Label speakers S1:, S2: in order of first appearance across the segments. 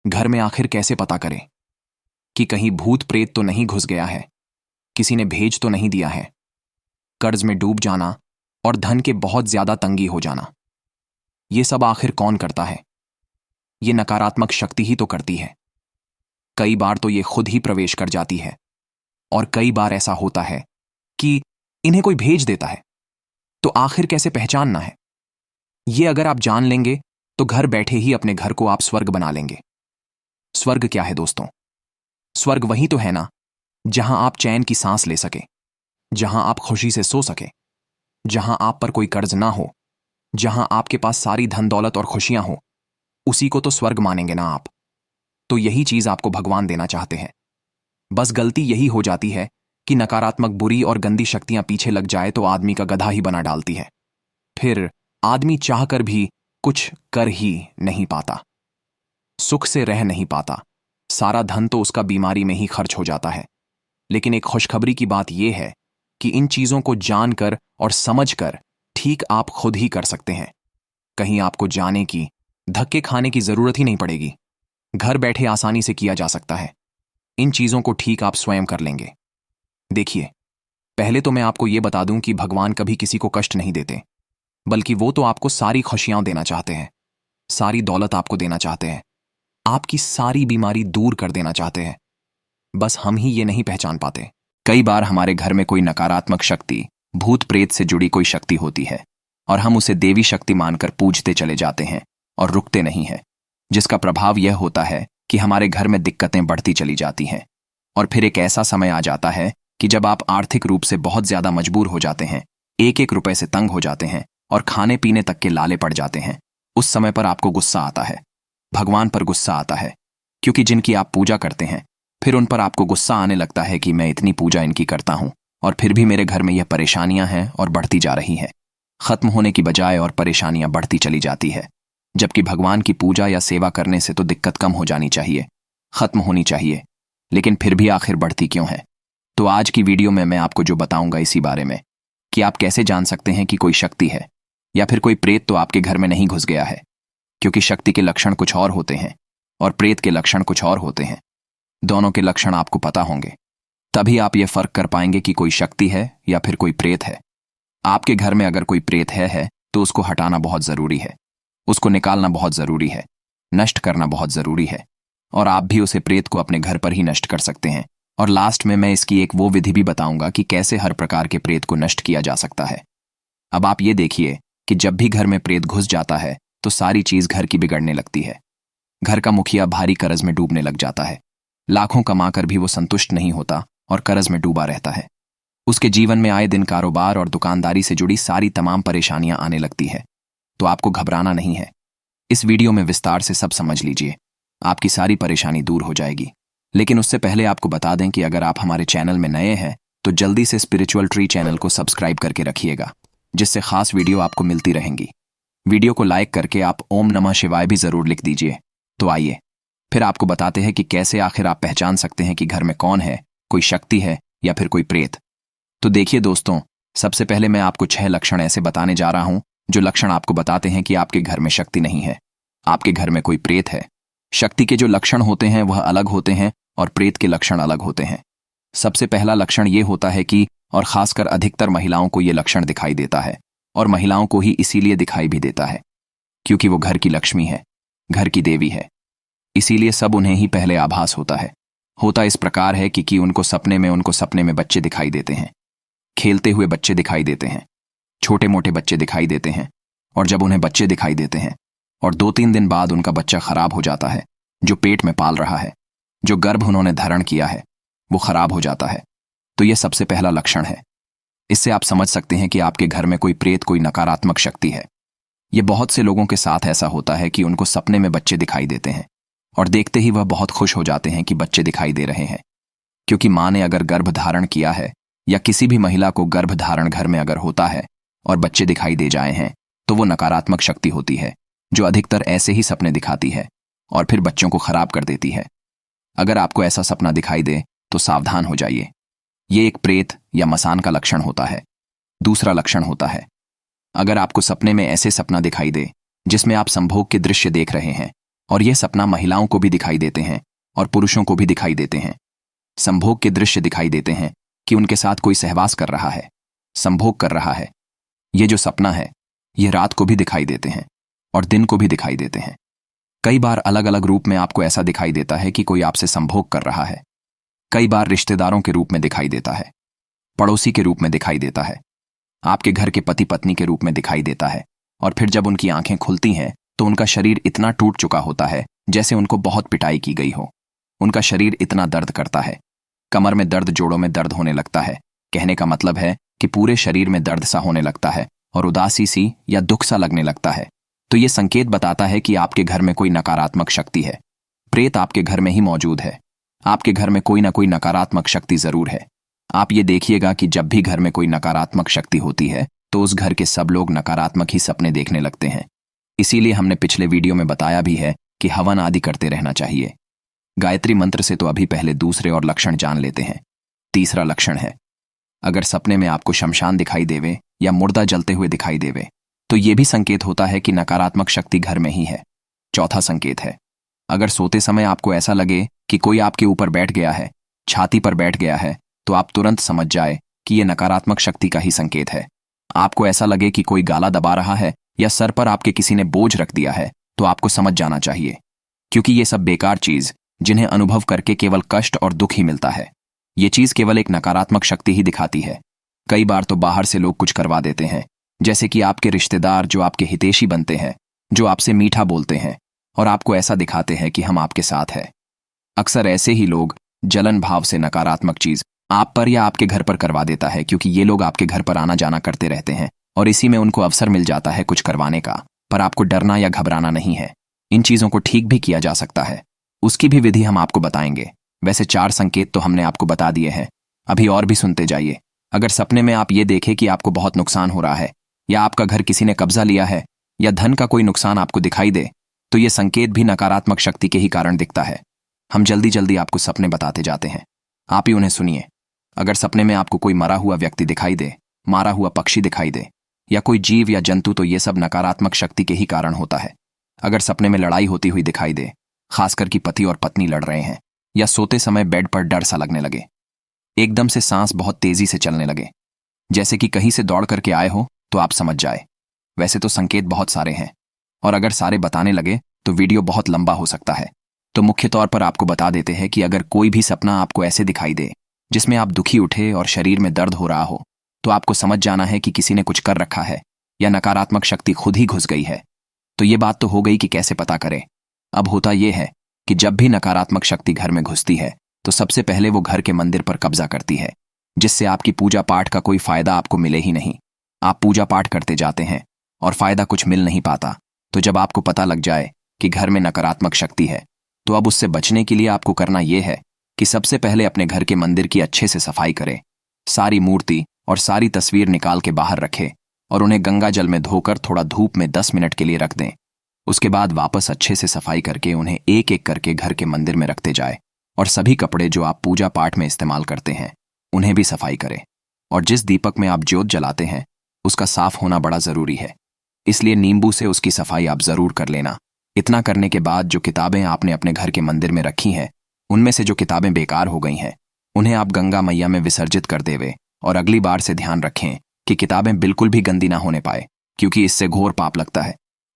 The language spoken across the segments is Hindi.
S1: घर में आखिर कैसे पता करें कि कहीं भूत प्रेत तो नहीं घुस गया है, किसी ने भेज तो नहीं दिया है। कर्ज में डूब जाना और धन के बहुत ज्यादा तंगी हो जाना, ये सब आखिर कौन करता है? ये नकारात्मक शक्ति ही तो करती है। कई बार तो ये खुद ही प्रवेश कर जाती है और कई बार ऐसा होता है कि इन्हें कोई भेज देता है। तो आखिर कैसे पहचानना है? ये अगर आप जान लेंगे तो घर बैठे ही अपने घर को आप स्वर्ग बना लेंगे। स्वर्ग क्या है दोस्तों? स्वर्ग वही तो है ना, जहां आप चैन की सांस ले सके, जहां आप खुशी से सो सके, जहां आप पर कोई कर्ज ना हो, जहां आपके पास सारी धन दौलत और खुशियां हो। उसी को तो स्वर्ग मानेंगे ना आप। तो यही चीज आपको भगवान देना चाहते हैं। बस गलती यही हो जाती है कि नकारात्मक बुरी और गंदी शक्तियां पीछे लग जाए तो आदमी का गधा ही बना डालती है। फिर आदमी चाहकर भी कुछ कर ही नहीं पाता, सुख से रह नहीं पाता। सारा धन तो उसका बीमारी में ही खर्च हो जाता है। लेकिन एक खुशखबरी की बात यह है कि इन चीजों को जानकर और समझकर ठीक आप खुद ही कर सकते हैं। कहीं आपको जाने की, धक्के खाने की जरूरत ही नहीं पड़ेगी। घर बैठे आसानी से किया जा सकता है। इन चीजों को ठीक आप स्वयं कर लेंगे। देखिए, पहले तो मैं आपको यह बता दूं कि भगवान कभी किसी को कष्ट नहीं देते, बल्कि वो तो आपको सारी खुशियां देना चाहते हैं, सारी दौलत आपको देना चाहते हैं, आपकी सारी बीमारी दूर कर देना चाहते हैं। बस हम ही ये नहीं पहचान पाते। कई बार हमारे घर में कोई नकारात्मक शक्ति, भूत प्रेत से जुड़ी कोई शक्ति होती है और हम उसे देवी शक्ति मानकर पूजते चले जाते हैं और रुकते नहीं हैं, जिसका प्रभाव यह होता है कि हमारे घर में दिक्कतें बढ़ती चली जाती हैं। और फिर एक ऐसा समय आ जाता है कि जब आप आर्थिक रूप से बहुत ज्यादा मजबूर हो जाते हैं, एक एक रुपए से तंग हो जाते हैं और खाने पीने तक के लाले पड़ जाते हैं। उस समय पर आपको गुस्सा आता है, भगवान पर गुस्सा आता है, क्योंकि जिनकी आप पूजा करते हैं, फिर उन पर आपको गुस्सा आने लगता है कि मैं इतनी पूजा इनकी करता हूं और फिर भी मेरे घर में यह परेशानियां हैं और बढ़ती जा रही हैं। खत्म होने की बजाय और परेशानियां बढ़ती चली जाती है, जबकि भगवान की पूजा या सेवा करने से तो दिक्कत कम हो जानी चाहिए, खत्म होनी चाहिए, लेकिन फिर भी आखिर बढ़ती क्यों है? तो आज की वीडियो में मैं आपको जो बताऊंगा इसी बारे में कि आप कैसे जान सकते हैं कि कोई शक्ति है या फिर कोई प्रेत तो आपके घर में नहीं घुस गया है। क्योंकि शक्ति के लक्षण कुछ और होते हैं और प्रेत के लक्षण कुछ और होते हैं। दोनों के लक्षण आपको पता होंगे, तभी आप यह फर्क कर पाएंगे कि कोई शक्ति है या फिर कोई प्रेत है। आपके घर में अगर कोई प्रेत है तो उसको हटाना बहुत जरूरी है, उसको निकालना बहुत जरूरी है, नष्ट करना बहुत जरूरी है। और आप भी उसे प्रेत को अपने घर पर ही नष्ट कर सकते हैं। और लास्ट में मैं इसकी एक वो विधि भी बताऊंगा कि कैसे हर प्रकार के प्रेत को नष्ट किया जा सकता है। अब आप ये देखिए कि जब भी घर में प्रेत घुस जाता है तो सारी चीज घर की बिगड़ने लगती है। घर का मुखिया भारी कर्ज में डूबने लग जाता है, लाखों कमाकर भी वो संतुष्ट नहीं होता और कर्ज में डूबा रहता है। उसके जीवन में आए दिन कारोबार और दुकानदारी से जुड़ी सारी तमाम परेशानियां आने लगती है। तो आपको घबराना नहीं है, इस वीडियो में विस्तार से सब समझ लीजिए, आपकी सारी परेशानी दूर हो जाएगी। लेकिन उससे पहले आपको बता दें कि अगर आप हमारे चैनल में नए हैं तो जल्दी से स्पिरिचुअल ट्री चैनल को सब्सक्राइब करके रखिएगा, जिससे खास वीडियो आपको मिलती रहेंगी। वीडियो को लाइक करके आप ओम नमः शिवाय भी जरूर लिख दीजिए। तो आइए फिर आपको बताते हैं कि कैसे आखिर आप पहचान सकते हैं कि घर में कौन है, कोई शक्ति है या फिर कोई प्रेत। तो देखिए दोस्तों, सबसे पहले मैं आपको 6 लक्षण ऐसे बताने जा रहा हूं जो लक्षण आपको बताते हैं कि आपके घर में शक्ति नहीं है, आपके घर में कोई प्रेत है। शक्ति के जो लक्षण होते हैं वह अलग होते हैं और प्रेत के लक्षण अलग होते हैं। सबसे पहला लक्षण यह होता है कि, और खासकर अधिकतर महिलाओं को यह लक्षण दिखाई देता है, और महिलाओं को ही इसीलिए दिखाई भी देता है क्योंकि वो घर की लक्ष्मी है, घर की देवी है, इसीलिए सब उन्हें ही पहले आभास होता है। होता इस प्रकार है कि उनको सपने में बच्चे दिखाई देते हैं, खेलते हुए बच्चे दिखाई देते हैं, छोटे मोटे बच्चे दिखाई देते हैं। और जब उन्हें बच्चे दिखाई देते हैं और 2-3 दिन बाद उनका बच्चा खराब हो जाता है, जो पेट में पाल रहा है, जो गर्भ उन्होंने धारण किया है, वो खराब हो जाता है। तो यह सबसे पहला लक्षण है। इससे आप समझ सकते हैं कि आपके घर में कोई प्रेत, कोई नकारात्मक शक्ति है। यह बहुत से लोगों के साथ ऐसा होता है कि उनको सपने में बच्चे दिखाई देते हैं और देखते ही वह बहुत खुश हो जाते हैं कि बच्चे दिखाई दे रहे हैं। क्योंकि माँ ने अगर गर्भ धारण किया है या किसी भी महिला को गर्भ धारण घर में अगर होता है और बच्चे दिखाई दे जाए हैं तो वो नकारात्मक शक्ति होती है, जो अधिकतर ऐसे ही सपने दिखाती है और फिर बच्चों को खराब कर देती है। अगर आपको ऐसा सपना दिखाई दे तो सावधान हो जाइए, ये एक प्रेत या मसान का लक्षण होता है। दूसरा लक्षण होता है, अगर आपको सपने में ऐसे सपना दिखाई दे जिसमें आप संभोग के दृश्य देख रहे हैं और यह सपना महिलाओं को भी दिखाई देते हैं और पुरुषों को भी दिखाई देते हैं। संभोग के दृश्य दिखाई देते हैं कि उनके साथ कोई सहवास कर रहा है, संभोग कर रहा है। ये जो सपना है, ये रात को भी दिखाई देते हैं और दिन को भी दिखाई देते हैं। कई बार अलग अलग रूप में आपको ऐसा दिखाई देता है कि कोई आपसे संभोग कर रहा है। कई बार रिश्तेदारों के रूप में दिखाई देता है, पड़ोसी के रूप में दिखाई देता है, आपके घर के पति पत्नी के रूप में दिखाई देता है। और फिर जब उनकी आंखें खुलती हैं तो उनका शरीर इतना टूट चुका होता है जैसे उनको बहुत पिटाई की गई हो। उनका शरीर इतना दर्द करता है, कमर में दर्द, जोड़ों में दर्द होने लगता है। कहने का मतलब है कि पूरे शरीर में दर्द सा होने लगता है और उदासी सी या दुख सा लगने लगता है। तो ये संकेत बताता है कि आपके घर में कोई नकारात्मक शक्ति है। प्रेत आपके घर में ही मौजूद है। आपके घर में कोई ना कोई नकारात्मक शक्ति जरूर है। आप ये देखिएगा कि जब भी घर में कोई नकारात्मक शक्ति होती है तो उस घर के सब लोग नकारात्मक ही सपने देखने लगते हैं। इसीलिए हमने पिछले वीडियो में बताया भी है कि हवन आदि करते रहना चाहिए। गायत्री मंत्र से तो अभी पहले दूसरे और लक्षण जान लेते हैं। तीसरा लक्षण है, अगर सपने में आपको शमशान दिखाई देवे या मुर्दा जलते हुए दिखाई देवे तो ये भी संकेत होता है कि नकारात्मक शक्ति घर में ही है। चौथा संकेत है, अगर सोते समय आपको ऐसा लगे कि कोई आपके ऊपर बैठ गया है, छाती पर बैठ गया है, तो आप तुरंत समझ जाए कि यह नकारात्मक शक्ति का ही संकेत है। आपको ऐसा लगे कि कोई गाला दबा रहा है या सर पर आपके किसी ने बोझ रख दिया है तो आपको समझ जाना चाहिए, क्योंकि ये सब बेकार चीज जिन्हें अनुभव करके केवल कष्ट और दुख ही मिलता है। ये चीज केवल एक नकारात्मक शक्ति ही दिखाती है। कई बार तो बाहर से लोग कुछ करवा देते हैं, जैसे कि आपके रिश्तेदार जो आपके हितैषी बनते हैं, जो आपसे मीठा बोलते हैं और आपको ऐसा दिखाते हैं कि हम आपके साथ हैं। अक्सर ऐसे ही लोग जलन भाव से नकारात्मक चीज आप पर या आपके घर पर करवा देता है, क्योंकि ये लोग आपके घर पर आना जाना करते रहते हैं और इसी में उनको अवसर मिल जाता है कुछ करवाने का। पर आपको डरना या घबराना नहीं है। इन चीजों को ठीक भी किया जा सकता है, उसकी भी विधि हम आपको बताएंगे। वैसे 4 संकेत तो हमने आपको बता दिए हैं, अभी और भी सुनते जाइए। अगर सपने में आप ये देखें कि आपको बहुत नुकसान हो रहा है या आपका घर किसी ने कब्जा लिया है या धन का कोई नुकसान आपको दिखाई दे तो ये संकेत भी नकारात्मक शक्ति के ही कारण दिखता है। हम जल्दी जल्दी आपको सपने बताते जाते हैं, आप ही उन्हें सुनिए। अगर सपने में आपको कोई मरा हुआ व्यक्ति दिखाई दे, मारा हुआ पक्षी दिखाई दे या कोई जीव या जंतु, तो ये सब नकारात्मक शक्ति के ही कारण होता है। अगर सपने में लड़ाई होती हुई दिखाई दे, खासकर कि पति और पत्नी लड़ रहे हैं, या सोते समय बेड पर डर सा लगने लगे, एकदम से सांस बहुत तेजी से चलने लगे, जैसे कि कहीं से दौड़ करके आए हो, तो आप समझ जाए। वैसे तो संकेत बहुत सारे हैं और अगर सारे बताने लगे तो वीडियो बहुत लंबा हो सकता है। तो मुख्य तौर पर आपको बता देते हैं कि अगर कोई भी सपना आपको ऐसे दिखाई दे जिसमें आप दुखी उठे और शरीर में दर्द हो रहा हो, तो आपको समझ जाना है कि किसी ने कुछ कर रखा है या नकारात्मक शक्ति खुद ही घुस गई है। तो ये बात तो हो गई कि कैसे पता करें। अब होता यह है कि जब भी नकारात्मक शक्ति घर में घुसती है तो सबसे पहले वो घर के मंदिर पर कब्जा करती है, जिससे आपकी पूजा पाठ का कोई फायदा आपको मिले ही नहीं। आप पूजा पाठ करते जाते हैं और फायदा कुछ मिल नहीं पाता। तो जब आपको पता लग जाए कि घर में नकारात्मक शक्ति है, तो अब उससे बचने के लिए आपको करना यह है कि सबसे पहले अपने घर के मंदिर की अच्छे से सफाई करें। सारी मूर्ति और सारी तस्वीर निकाल के बाहर रखें और उन्हें गंगा जल में धोकर थोड़ा धूप में 10 मिनट के लिए रख दें। उसके बाद वापस अच्छे से सफाई करके उन्हें एक एक करके घर के मंदिर में रखते जाए और सभी कपड़े जो आप पूजा पाठ में इस्तेमाल करते हैं उन्हें भी सफाई करें। और जिस दीपक में आप ज्योत जलाते हैं उसका साफ होना बड़ा जरूरी है, इसलिए नींबू से उसकी सफाई आप जरूर कर लेना। इतना करने के बाद जो किताबें आपने अपने घर के मंदिर में रखी हैं, उनमें से जो किताबें बेकार हो गई हैं उन्हें आप गंगा मैया में विसर्जित कर देवे। और अगली बार से ध्यान रखें कि किताबें बिल्कुल भी गंदी ना होने पाए, क्योंकि इससे घोर पाप लगता है।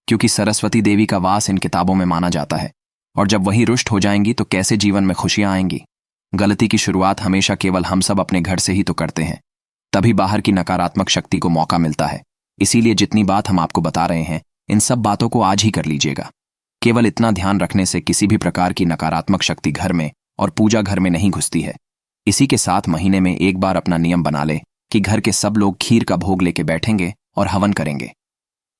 S1: क्योंकि सरस्वती देवी का वास इन किताबों में माना जाता है और जब वही रुष्ट हो जाएंगी तो कैसे जीवन में खुशियां आएंगी। गलती की शुरुआत हमेशा केवल हम सब अपने घर से ही तो करते हैं, तभी बाहर की नकारात्मक शक्ति को मौका मिलता है। इसीलिए जितनी बात हम आपको बता रहे हैं, इन सब बातों को आज ही कर लीजिएगा। केवल इतना ध्यान रखने से किसी भी प्रकार की नकारात्मक शक्ति घर में और पूजा घर में नहीं घुसती है। इसी के साथ महीने में एक बार अपना नियम बना ले कि घर के सब लोग खीर का भोग लेके बैठेंगे और हवन करेंगे।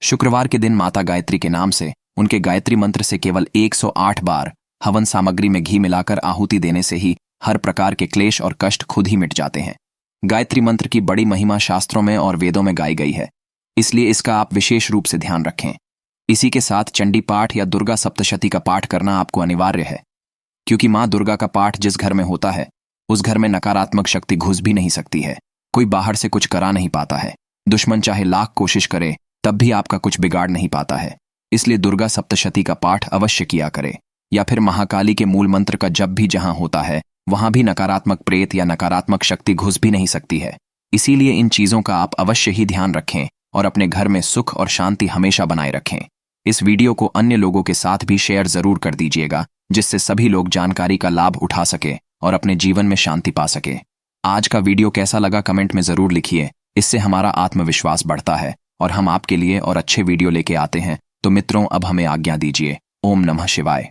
S1: शुक्रवार के दिन माता गायत्री के नाम से उनके गायत्री मंत्र से केवल 108 बार हवन सामग्री में घी मिलाकर आहुति देने से ही हर प्रकार के क्लेश और कष्ट खुद ही मिट जाते हैं। गायत्री मंत्र की बड़ी महिमा शास्त्रों में और वेदों में गाई गई है, इसलिए इसका आप विशेष रूप से ध्यान रखें। इसी के साथ चंडी पाठ या दुर्गा सप्तशती का पाठ करना आपको अनिवार्य है, क्योंकि माँ दुर्गा का पाठ जिस घर में होता है उस घर में नकारात्मक शक्ति घुस भी नहीं सकती है। कोई बाहर से कुछ करा नहीं पाता है। दुश्मन चाहे लाख कोशिश करे तब भी आपका कुछ बिगाड़ नहीं पाता है। इसलिए दुर्गा सप्तशती का पाठ अवश्य किया करे, या फिर महाकाली के मूल मंत्र का जप भी जहां होता है वहां भी नकारात्मक प्रेत या नकारात्मक शक्ति घुस भी नहीं सकती है। इसीलिए इन चीजों का आप अवश्य ही ध्यान रखें और अपने घर में सुख और शांति हमेशा बनाए रखें। इस वीडियो को अन्य लोगों के साथ भी शेयर जरूर कर दीजिएगा, जिससे सभी लोग जानकारी का लाभ उठा सके और अपने जीवन में शांति पा सके। आज का वीडियो कैसा लगा कमेंट में जरूर लिखिए, इससे हमारा आत्मविश्वास बढ़ता है और हम आपके लिए और अच्छे वीडियो लेके आते हैं। तो मित्रों, अब हमें आज्ञा दीजिए। ओम नमः शिवाय।